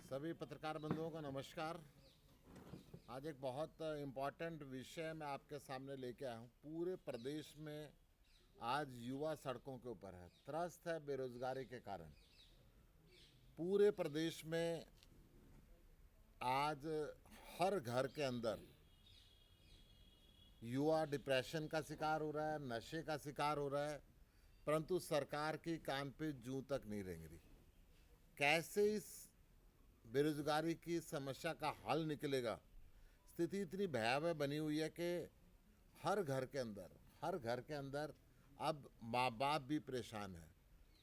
सभी पत्रकार बंधुओं को नमस्कार। आज एक बहुत इम्पॉर्टेंट विषय मैं आपके सामने लेके आया हूँ। पूरे प्रदेश में आज युवा सड़कों के ऊपर है, त्रस्त है बेरोजगारी के कारण। पूरे प्रदेश में आज हर घर के अंदर युवा डिप्रेशन का शिकार हो रहा है, नशे का शिकार हो रहा है, परंतु सरकार की कान पे जूं तक नहीं रेंग रही। कैसे इस बेरोजगारी की समस्या का हल निकलेगा? स्थिति इतनी भयावह बनी हुई है कि हर घर के अंदर अब माँ बाप भी परेशान है।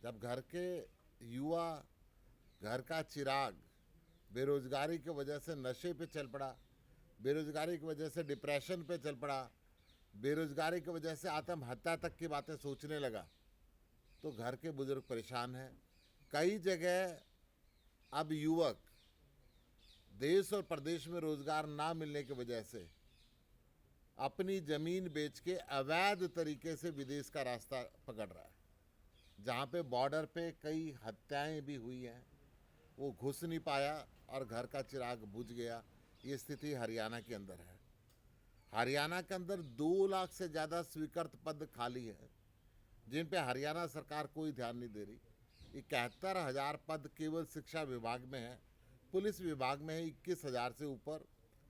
जब घर के युवा, घर का चिराग बेरोजगारी की वजह से नशे पे चल पड़ा, बेरोजगारी की वजह से डिप्रेशन पे चल पड़ा, बेरोजगारी की वजह से आत्महत्या तक की बातें सोचने लगा, तो घर के बुजुर्ग परेशान हैं। कई जगह अब युवक देश और प्रदेश में रोजगार ना मिलने की वजह से अपनी ज़मीन बेच के अवैध तरीके से विदेश का रास्ता पकड़ रहा है। जहाँ पे बॉर्डर पे कई हत्याएं भी हुई हैं, वो घुस नहीं पाया और घर का चिराग बुझ गया। ये स्थिति हरियाणा के अंदर है। हरियाणा के अंदर 2 लाख से ज़्यादा स्वीकृत पद खाली हैं, जिन पे हरियाणा सरकार कोई ध्यान नहीं दे रही। 71,000 पद केवल शिक्षा विभाग में है, पुलिस विभाग में है 21,000 से ऊपर,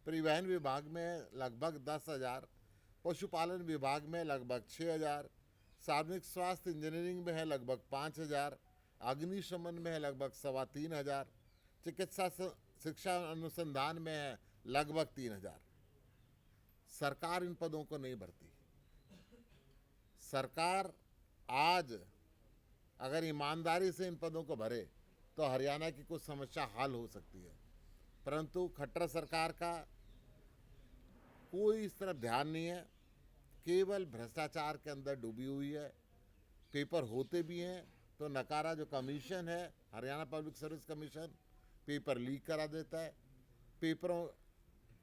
परिवहन विभाग में है लगभग 10,000, पशुपालन विभाग में लगभग 6,000, सार्वजनिक स्वास्थ्य इंजीनियरिंग में है लगभग 5,000, अग्निशमन में है लगभग 3,25,000, चिकित्सा शिक्षा अनुसंधान में है लगभग 3,000। सरकार इन पदों को नहीं भरती। सरकार आज अगर ईमानदारी से इन पदों को भरे तो हरियाणा की कुछ समस्या हल हो सकती है, परंतु खट्टर सरकार का कोई इस तरफ ध्यान नहीं है। केवल भ्रष्टाचार के अंदर डूबी हुई है। पेपर होते भी हैं तो नकारा जो कमीशन है, Haryana public service commission, paper leak करा देता है। पेपरों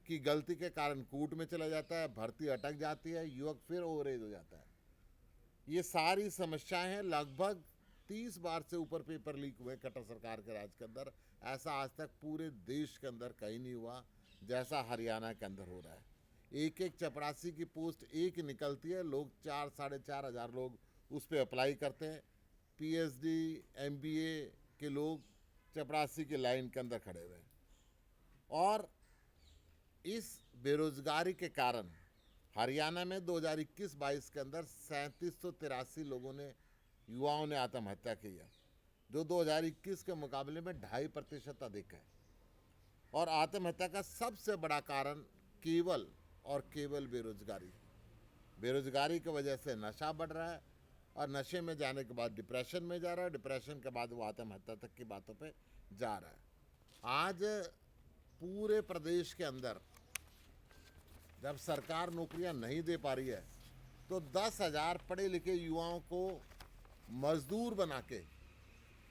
की गलती के कारण कोर्ट में चला जाता है, भर्ती अटक जाती है, युवक फिर ओवरेज हो जाता है। ये सारी समस्याएं हैं। लगभग 30 बार से ऊपर पेपर लीक हुए खट्टर सरकार के राज के अंदर। ऐसा आज तक पूरे देश के अंदर कहीं नहीं हुआ जैसा हरियाणा के अंदर हो रहा है। एक एक चपरासी की पोस्ट एक निकलती है, लोग 4-4.5 हज़ार लोग उस पर अप्लाई करते हैं। पीएचडी एमबीए के लोग चपरासी की लाइन के अंदर खड़े हुए हैं। और इस बेरोजगारी के कारण हरियाणा में 2021-22 के अंदर 3783 लोगों ने, युवाओं ने आत्महत्या की है, जो 2021 के मुकाबले में 2.5% अधिक है। और आत्महत्या का सबसे बड़ा कारण केवल और केवल बेरोजगारी। बेरोजगारी की वजह से नशा बढ़ रहा है और नशे में जाने के बाद डिप्रेशन में जा रहा है, डिप्रेशन के बाद वो आत्महत्या तक की बातों पे जा रहा है। आज पूरे प्रदेश के अंदर जब सरकार नौकरियां नहीं दे पा रही है तो 10,000 पढ़े लिखे युवाओं को मजदूर बना के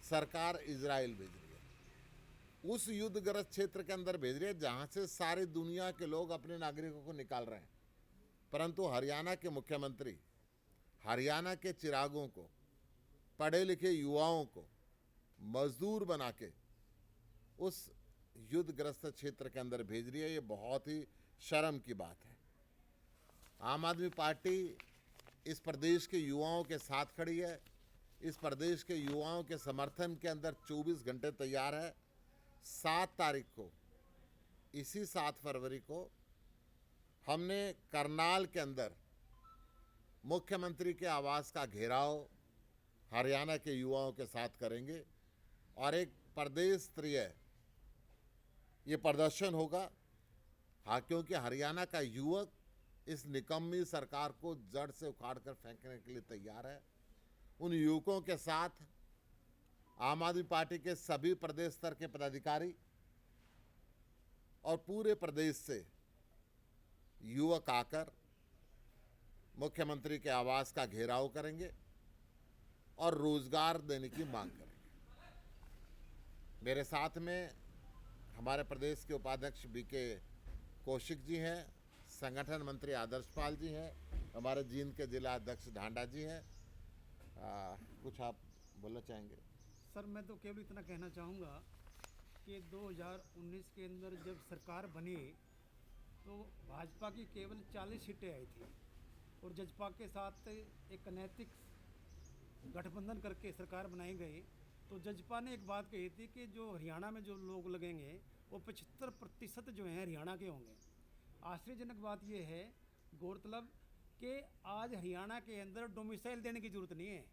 सरकार इजराइल भेज रही है। उस युद्धग्रस्त क्षेत्र के अंदर भेज रही है जहां से सारी दुनिया के लोग अपने नागरिकों को निकाल रहे हैं। परंतु हरियाणा के मुख्यमंत्री हरियाणा के चिरागों को, पढ़े लिखे युवाओं को मजदूर बना के उस युद्धग्रस्त क्षेत्र के अंदर भेज रही है। ये बहुत ही शर्म की बात है। आम आदमी पार्टी इस प्रदेश के युवाओं के साथ खड़ी है। इस प्रदेश के युवाओं के समर्थन के अंदर 24 घंटे तैयार है। 7 तारीख को, इसी 7 फरवरी को हमने करनाल के अंदर मुख्यमंत्री के आवास का घेराव हरियाणा के युवाओं के साथ करेंगे और एक प्रदेश स्तरीय ये प्रदर्शन होगा। हाँ, क्योंकि हरियाणा का युवक इस निकम्मी सरकार को जड़ से उखाड़ कर फेंकने के लिए तैयार है। उन युवकों के साथ आम आदमी पार्टी के सभी प्रदेश स्तर के पदाधिकारी और पूरे प्रदेश से युवक आकर मुख्यमंत्री के आवास का घेराव करेंगे और रोजगार देने की मांग करेंगे। मेरे साथ में हमारे प्रदेश के उपाध्यक्ष बीके कौशिक जी हैं, संगठन मंत्री आदर्शपाल जी हैं, हमारे जींद के जिला अध्यक्ष ढांडा जी हैं। कुछ आप बोलना चाहेंगे? सर, मैं तो केवल इतना कहना चाहूँगा कि 2019 के अंदर जब सरकार बनी तो भाजपा की केवल 40 सीटें आई थी और जजपा के साथ एक अनैतिक गठबंधन करके सरकार बनाई गई। तो जजपा ने एक बात कही थी कि जो हरियाणा में जो लोग लगेंगे वो 75% जो हैं हरियाणा के होंगे। आश्चर्यजनक बात यह है, गौरतलब कि आज हरियाणा के अंदर डोमिसाइल देने की ज़रूरत नहीं है।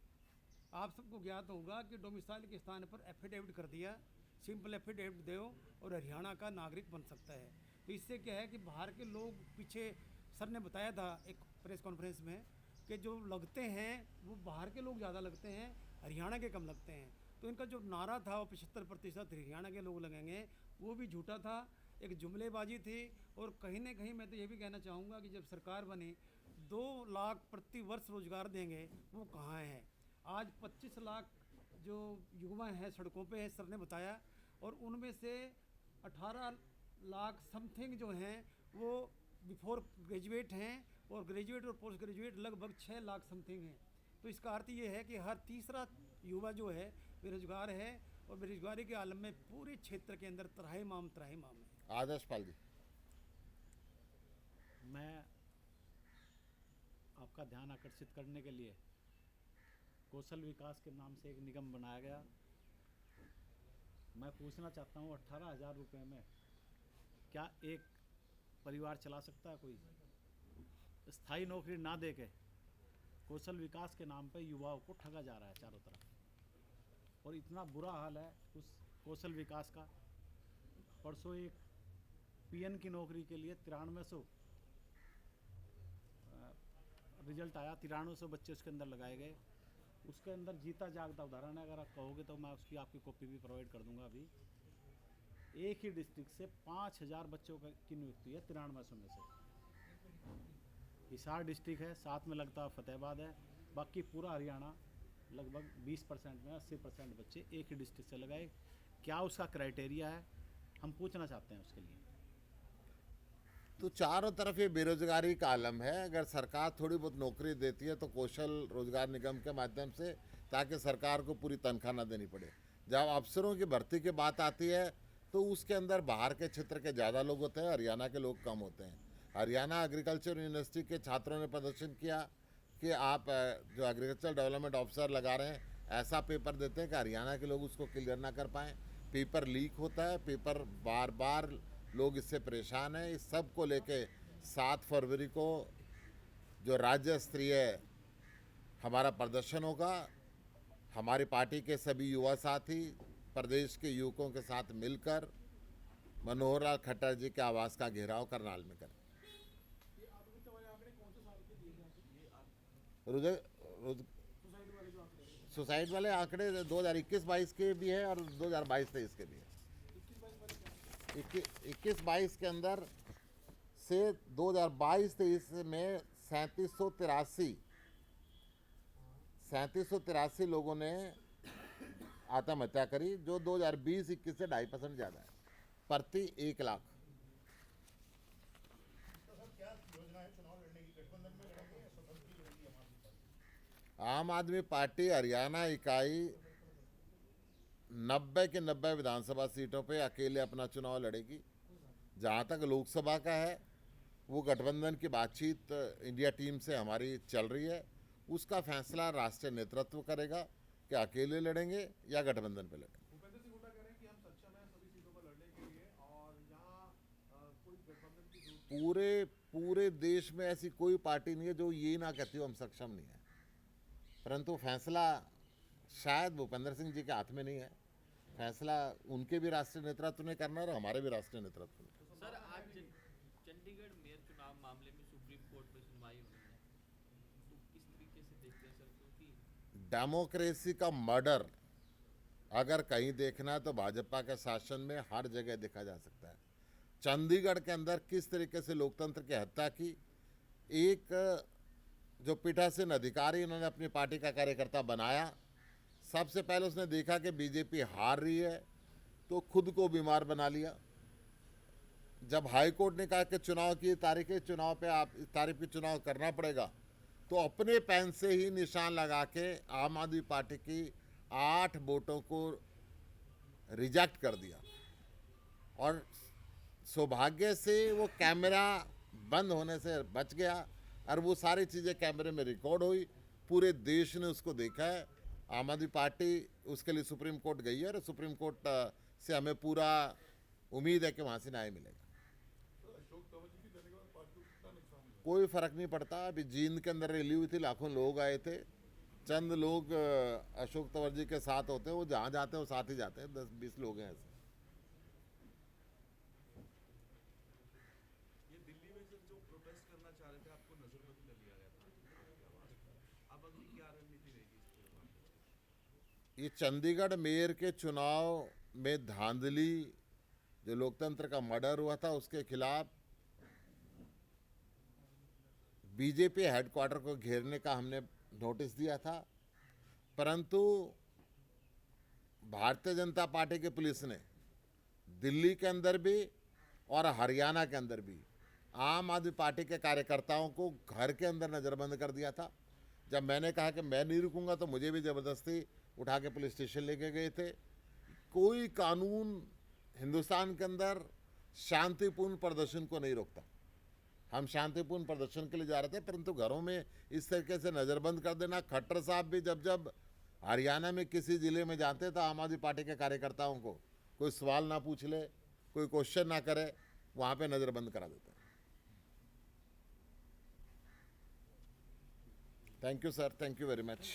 आप सबको ज्ञात होगा कि डोमिसाइल के स्थान पर एफिडेविट कर दिया, सिंपल एफिडेविट दो और हरियाणा का नागरिक बन सकता है। तो इससे क्या है कि बाहर के लोग, पीछे सर ने बताया था एक प्रेस कॉन्फ्रेंस में कि जो लगते हैं वो बाहर के लोग ज़्यादा लगते हैं, हरियाणा के कम लगते हैं। तो इनका जो नारा था वो 75% हरियाणा के लोग लगेंगे, वो भी झूठा था, एक जुमलेबाजी थी। और कहीं ना कहीं मैं तो ये भी कहना चाहूँगा कि जब सरकार बनी 2 लाख प्रति वर्ष रोजगार देंगे, वो कहाँ है? आज 25 लाख जो युवा हैं सड़कों पे है, सर ने बताया, और उनमें से 18 लाख समथिंग जो हैं वो बिफोर ग्रेजुएट हैं और ग्रेजुएट और पोस्ट ग्रेजुएट लगभग 6 लाख समथिंग हैं। तो इसका अर्थ ये है कि हर तीसरा युवा जो है बेरोजगार है और बेरोजगारी के आलम में पूरे क्षेत्र के अंदर त्राहिमाम है। आदर्श पाल जी। मैं आपका ध्यान आकर्षित करने के लिए कौशल विकास के नाम से एक निगम बनाया गया। मैं पूछना चाहता हूँ 18,000 रुपये में क्या एक परिवार चला सकता है? कोई स्थायी नौकरी ना दे के कौशल विकास के नाम पे युवाओं को ठगा जा रहा है चारों तरफ, और इतना बुरा हाल है उस कौशल विकास का। परसों एक पीएन की नौकरी के लिए 9300 रिजल्ट आया, 9300 बच्चे उसके अंदर लगाए गए। उसके अंदर जीता जागता उदाहरण है, अगर आप कहोगे तो मैं उसकी आपकी कॉपी भी प्रोवाइड कर दूंगा। अभी एक ही डिस्ट्रिक्ट से 5000 बच्चों की नियुक्ति है 9300 में से। हिसार डिस्ट्रिक्ट है, साथ में लगता है फतेहाबाद है, बाकी पूरा हरियाणा लगभग 20% में 80% बच्चे एक ही डिस्ट्रिक्ट से लगाए। क्या उसका क्राइटेरिया है, हम पूछना चाहते हैं उसके लिए। तो चारों तरफ ये बेरोजगारी का आलम है। अगर सरकार थोड़ी बहुत नौकरी देती है तो कौशल रोजगार निगम के माध्यम से, ताकि सरकार को पूरी तनख्वाह न देनी पड़े। जब अफसरों की भर्ती की बात आती है तो उसके अंदर बाहर के क्षेत्र के ज़्यादा लोग होते हैं, हरियाणा के लोग कम होते हैं। हरियाणा एग्रीकल्चर यूनिवर्सिटी के छात्रों ने प्रदर्शन किया कि आप जो एग्रीकल्चर डेवलपमेंट ऑफिसर लगा रहे हैं, ऐसा पेपर देते हैं कि हरियाणा के लोग उसको क्लियर ना कर पाएँ। पेपर लीक होता है, पेपर बार बार लोग इससे परेशान हैं। इस सब को लेके 7 फरवरी को जो राज्य स्तरीय हमारा प्रदर्शन होगा, हमारी पार्टी के सभी युवा साथी प्रदेश के युवकों के साथ मिलकर मनोहर लाल खट्टर जी के आवास का घेराव करनाल में करें। सुसाइड वाले आंकड़े 2021-22 के भी है और 2022-23 के भी है। 21-22 के अंदर से 2022-23 में 3783 लोगों ने आत्महत्या करी, जो 2020-21 से 2.5% ज़्यादा है प्रति 1 लाख। आम आदमी पार्टी हरियाणा इकाई 90 के 90 विधानसभा सीटों पे अकेले अपना चुनाव लड़ेगी। जहाँ तक लोकसभा का है, वो गठबंधन की बातचीत इंडिया टीम से हमारी चल रही है। उसका फैसला राष्ट्रीय नेतृत्व करेगा कि अकेले लड़ेंगे या गठबंधन पे लड़ेंगे। भूपेंद्र सिंह हुड्डा कह रहे हैं कि हम सक्षम हैं सभी सीटों पर लड़ने के लिए और यहाँ कोई गठबंधन की जरूरत। पूरे देश में ऐसी कोई पार्टी नहीं है जो ये ना कहती हो हम सक्षम नहीं है, परंतु फैसला शायद भूपेंद्र सिंह जी के हाथ में नहीं है। फैसला उनके भी राष्ट्रीय नेतृत्व ने करना और हमारे भी राष्ट्रीय नेतृत्व ने। सर, आज चंडीगढ़ मेयर चुनाव मामले में सुप्रीम कोर्ट में सुनवाई होनी है, तो किस तरीके से देखते हैं सर? क्योंकि डेमोक्रेसी का मर्डर अगर कहीं देखना है तो भाजपा के शासन में हर जगह देखा जा सकता है। चंडीगढ़ के अंदर किस तरीके से लोकतंत्र की हत्या की। एक जो पीठासीन अधिकारी उन्होंने अपनी पार्टी का कार्यकर्ता बनाया, सबसे पहले उसने देखा कि बीजेपी हार रही है तो खुद को बीमार बना लिया। जब हाई कोर्ट ने कहा कि चुनाव की तारीख है, चुनाव पे आप इस तारीख पे चुनाव करना पड़ेगा, तो अपने पेन से ही निशान लगा के आम आदमी पार्टी की 8 वोटों को रिजेक्ट कर दिया। और सौभाग्य से वो कैमरा बंद होने से बच गया और वो सारी चीज़ें कैमरे में रिकॉर्ड हुई, पूरे देश ने उसको देखा है। आम आदमी पार्टी उसके लिए सुप्रीम कोर्ट गई है और सुप्रीम कोर्ट से हमें पूरा उम्मीद है कि वहाँ से न्याय मिलेगा। अशोक तंवर जी की जाने के बाद पार्टी को कितना नुकसान हुआ? कोई फर्क नहीं पड़ता। अभी जींद के अंदर रैली हुई थी, लाखों लोग आए थे। चंद लोग अशोक तंवर जी के साथ होते हैं, वो जहाँ जाते हैं वो साथ ही जाते हैं। 10-20 लोग हैं ऐसे। ये दिल्ली में सर जो प्रोटेस्ट करना चाह रहे थे, आपको नजरबंद कर लिया गया था। अब अगली क्या रणनीति रहेगी इस पूरे मामले में? ये चंडीगढ़ मेयर के चुनाव में धांधली, जो लोकतंत्र का मर्डर हुआ था, उसके खिलाफ बीजेपी हेडक्वार्टर को घेरने का हमने नोटिस दिया था, परंतु भारतीय जनता पार्टी की पुलिस ने दिल्ली के अंदर भी और हरियाणा के अंदर भी आम आदमी पार्टी के कार्यकर्ताओं को घर के अंदर नज़रबंद कर दिया था। जब मैंने कहा कि मैं नहीं रुकूंगा तो मुझे भी ज़बरदस्ती उठा के पुलिस स्टेशन लेके गए थे। कोई कानून हिंदुस्तान के अंदर शांतिपूर्ण प्रदर्शन को नहीं रोकता। हम शांतिपूर्ण प्रदर्शन के लिए जा रहे थे, परंतु घरों में इस तरीके से नज़रबंद कर देना। खट्टर साहब भी जब हरियाणा में किसी ज़िले में जाते तो आम आदमी पार्टी के कार्यकर्ताओं को कोई सवाल ना पूछ ले, कोई क्वेश्चन ना करे, वहाँ पे नज़रबंद करा देते। Thank you sir, thank you very much.